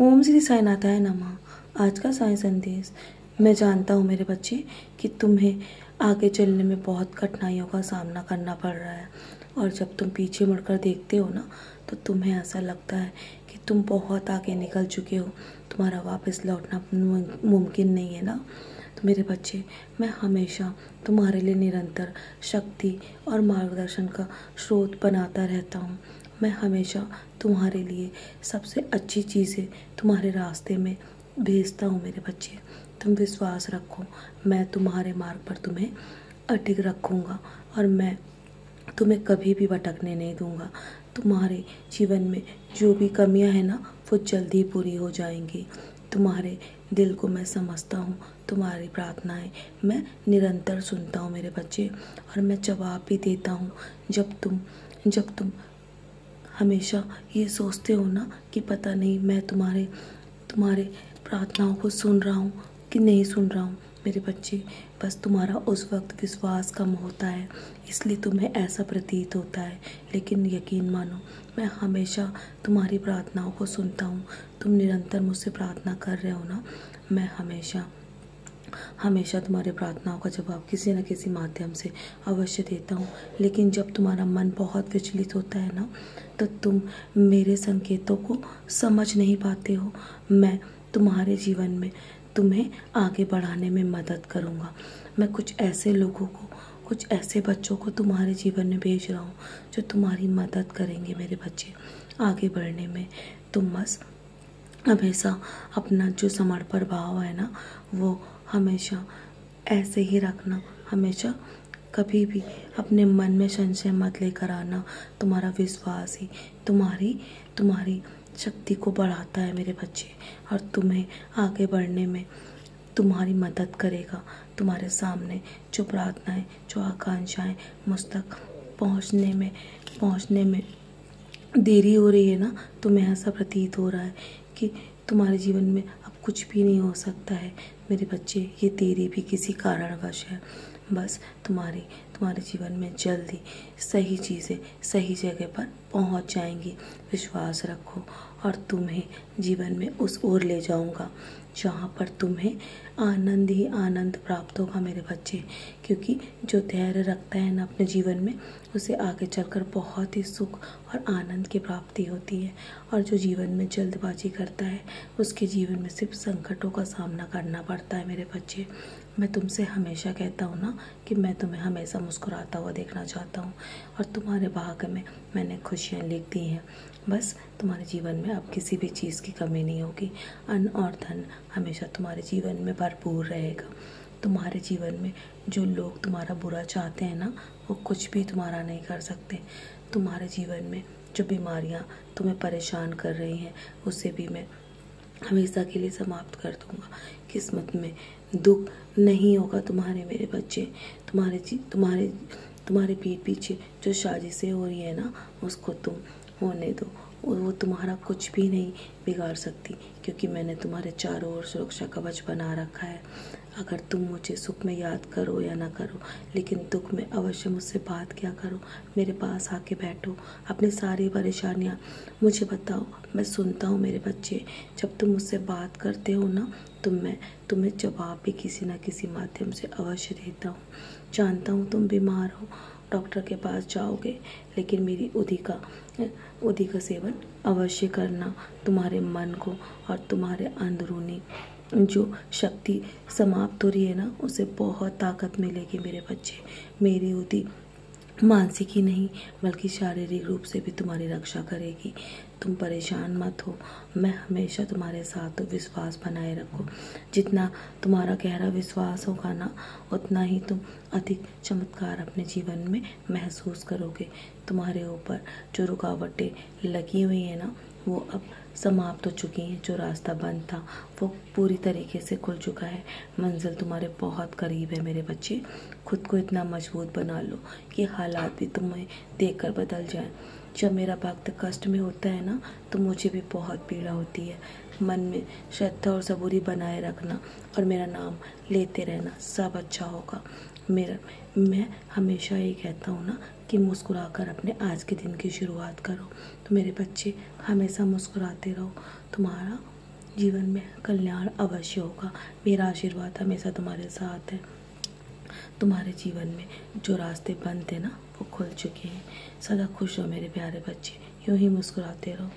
ओम श्री साईनाथाय नमः। आज का साई संदेश। मैं जानता हूँ मेरे बच्चे कि तुम्हें आगे चलने में बहुत कठिनाइयों का सामना करना पड़ रहा है, और जब तुम पीछे मुड़कर देखते हो ना, तो तुम्हें ऐसा लगता है कि तुम बहुत आगे निकल चुके हो, तुम्हारा वापस लौटना मुमकिन नहीं है ना। तो मेरे बच्चे, मैं हमेशा तुम्हारे लिए निरंतर शक्ति और मार्गदर्शन का स्रोत बनाता रहता हूँ। मैं हमेशा तुम्हारे लिए सबसे अच्छी चीज़ें तुम्हारे रास्ते में भेजता हूँ मेरे बच्चे। तुम विश्वास रखो, मैं तुम्हारे मार्ग पर तुम्हें अटिक रखूँगा, और मैं तुम्हें कभी भी भटकने नहीं दूँगा। तुम्हारे जीवन में जो भी कमियां हैं ना, वो जल्दी पूरी हो जाएंगी। तुम्हारे दिल को मैं समझता हूँ, तुम्हारी प्रार्थनाएं मैं निरंतर सुनता हूँ मेरे बच्चे, और मैं जवाब भी देता हूँ। जब तुम हमेशा ये सोचते हो ना कि पता नहीं मैं तुम्हारे प्रार्थनाओं को सुन रहा हूँ कि नहीं सुन रहा हूँ, मेरे बच्चे, बस तुम्हारा उस वक्त विश्वास कम होता है, इसलिए तुम्हें ऐसा प्रतीत होता है। लेकिन यकीन मानो, मैं हमेशा तुम्हारी प्रार्थनाओं को सुनता हूँ। तुम निरंतर मुझसे प्रार्थना कर रहे हो ना, मैं हमेशा तुम्हारी प्रार्थनाओं का जवाब किसी न किसी माध्यम से अवश्य देता हूँ। लेकिन जब तुम्हारा मन बहुत विचलित होता है ना, तो तुम मेरे संकेतों को समझ नहीं पाते हो। मैं तुम्हारे जीवन में तुम्हें आगे बढ़ाने में मदद करूँगा। मैं कुछ ऐसे लोगों को, कुछ ऐसे बच्चों को तुम्हारे जीवन में भेज रहा हूँ जो तुम्हारी मदद करेंगे मेरे बच्चे आगे बढ़ने में। तुम बस हमेशा अपना जो समर्पण भाव है ना, वो हमेशा ऐसे ही रखना। हमेशा कभी भी अपने मन में संशय मत लेकर आना। तुम्हारा विश्वास ही तुम्हारी शक्ति को बढ़ाता है मेरे बच्चे, और तुम्हें आगे बढ़ने में तुम्हारी मदद करेगा। तुम्हारे सामने जो प्रार्थनाएं, जो आकांक्षाएं मुझ तक पहुंचने में देरी हो रही है ना, तुम्हें ऐसा प्रतीत हो रहा है कि तुम्हारे जीवन में अब कुछ भी नहीं हो सकता है मेरे बच्चे। ये देरी भी किसी कारणवश है। बस तुम्हारे जीवन में जल्दी सही चीज़ें सही जगह पर पहुंच जाएंगी। विश्वास रखो, और तुम्हें जीवन में उस ओर ले जाऊंगा जहां पर तुम्हें आनंद ही आनंद प्राप्त होगा मेरे बच्चे। क्योंकि जो धैर्य रखता है ना अपने जीवन में, उसे आगे चलकर बहुत ही सुख और आनंद की प्राप्ति होती है। और जो जीवन में जल्दबाजी करता है, उसके जीवन में सिर्फ संकटों का सामना करना पड़ता है मेरे बच्चे। मैं तुमसे हमेशा कहता हूँ ना कि मैं तुम्हें हमेशा मुस्कुराता हुआ देखना चाहता हूँ, और तुम्हारे भाग्य में मैंने खुशियाँ लिख दी हैं। बस तुम्हारे जीवन में अब किसी भी चीज़ की कमी नहीं होगी। अन्न और धन हमेशा तुम्हारे जीवन में भरपूर रहेगा। तुम्हारे जीवन में जो लोग तुम्हारा बुरा चाहते हैं ना, वो कुछ भी तुम्हारा नहीं कर सकते। तुम्हारे जीवन में जो बीमारियाँ तुम्हें परेशान कर रही हैं, उसे भी मैं हमेशा के लिए समाप्त कर दूंगा। किस्मत में दुख नहीं होगा तुम्हारे मेरे बच्चे। तुम्हारे पीठ पीछे जो साजिशें हो रही है ना, उसको तुम होने दो। वो तुम्हारा कुछ भी नहीं बिगाड़ सकती, क्योंकि मैंने तुम्हारे चारों ओर सुरक्षा कवच बना रखा है। अगर तुम मुझे सुख में याद करो या ना करो, लेकिन दुख में अवश्य मुझसे बात क्या करो। मेरे पास आके बैठो, अपनी सारी परेशानियाँ मुझे बताओ, मैं सुनता हूँ मेरे बच्चे। जब तुम मुझसे बात करते हो ना, तो मैं तुम्हें जवाब भी किसी न किसी माध्यम से अवश्य देता हूँ। जानता हूँ तुम बीमार हो, डॉक्टर के पास जाओगे, लेकिन मेरी उदी का सेवन अवश्य करना। तुम्हारे मन को और तुम्हारे अंदरूनी जो शक्ति समाप्त हो रही है ना, उसे बहुत ताकत मिलेगी मेरे बच्चे। मेरी उदी मानसिक ही नहीं बल्कि शारीरिक रूप से भी तुम्हारी रक्षा करेगी। तुम परेशान मत हो, मैं हमेशा तुम्हारे साथ हूँ। विश्वास बनाए रखो। जितना तुम्हारा गहरा विश्वास होगा ना, उतना ही तुम अधिक चमत्कार अपने जीवन में महसूस करोगे। तुम्हारे ऊपर जो रुकावटें लगी हुई हैं ना, वो अब समाप्त हो चुकी हैं। जो रास्ता बंद था, वो पूरी तरीके से खुल चुका है। मंजिल तुम्हारे बहुत करीब है मेरे बच्चे। खुद को इतना मजबूत बना लो कि हालात भी तुम्हें देखकर बदल जाएं। जब मेरा भक्त कष्ट में होता है ना, तो मुझे भी बहुत पीड़ा होती है। मन में श्रद्धा और सबूरी बनाए रखना, और मेरा नाम लेते रहना, सब अच्छा होगा। मैं हमेशा ये कहता हूँ ना कि मुस्कुराकर अपने आज के दिन की शुरुआत करो। तो मेरे बच्चे, हमेशा मुस्कुराते रहो। तुम्हारा जीवन में कल्याण अवश्य होगा। मेरा आशीर्वाद हमेशा तुम्हारे साथ है। तुम्हारे जीवन में जो रास्ते बंद थे ना, वो खुल चुके हैं। सदा खुश रहो मेरे प्यारे बच्चे, यूं ही मुस्कुराते रहो।